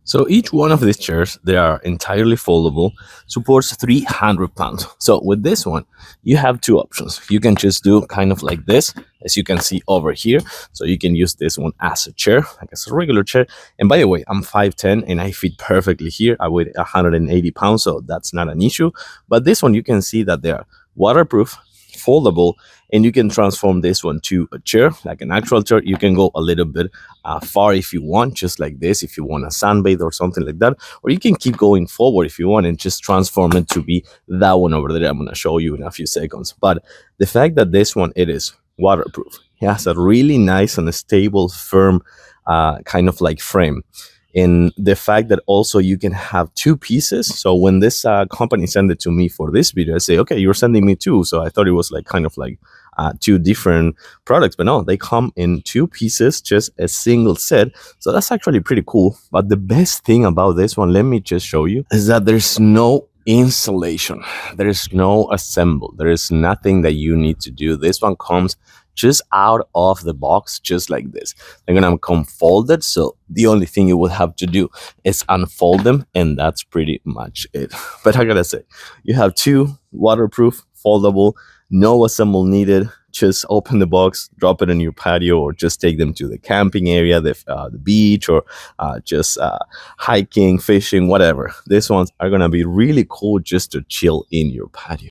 So each one of these chairs, they are entirely foldable, supports 300 pounds. So with this one, you have two options. You can just do kind of like this, as you can see over here. So you can use this one as a chair, like as a regular chair. And by the way, I'm 5'10" and I fit perfectly here. I weigh 180 pounds, so that's not an issue. But this one, you can see that they are waterproof, foldable, and you can transform this one to a chair, like an actual chair. You can go a little bit far if you want, just like this, if you want a sunbathe or something like that, or you can keep going forward if you want and just transform it to be that one over there. I'm going to show you in a few seconds. But the fact that this one, it is waterproof, it has a really nice and stable, firm kind of like frame. And the fact that also you can have two pieces. So when this company sent it to me for this video, I say, okay, you're sending me two. So I thought it was like kind of like two different products, but no, they come in two pieces, just a single set. So that's actually pretty cool. But the best thing about this one, let me just show you, is that there's no installation, there is no assemble, there is nothing that you need to do. This one comes just out of the box, just like this. They're gonna come folded, so the only thing you would have to do is unfold them, and that's pretty much it. But I gotta say, you have two waterproof, foldable, no assemble needed. Just open the box, drop it in your patio, or just take them to the camping area, the beach, or just hiking, fishing, whatever. These ones are gonna be really cool just to chill in your patio.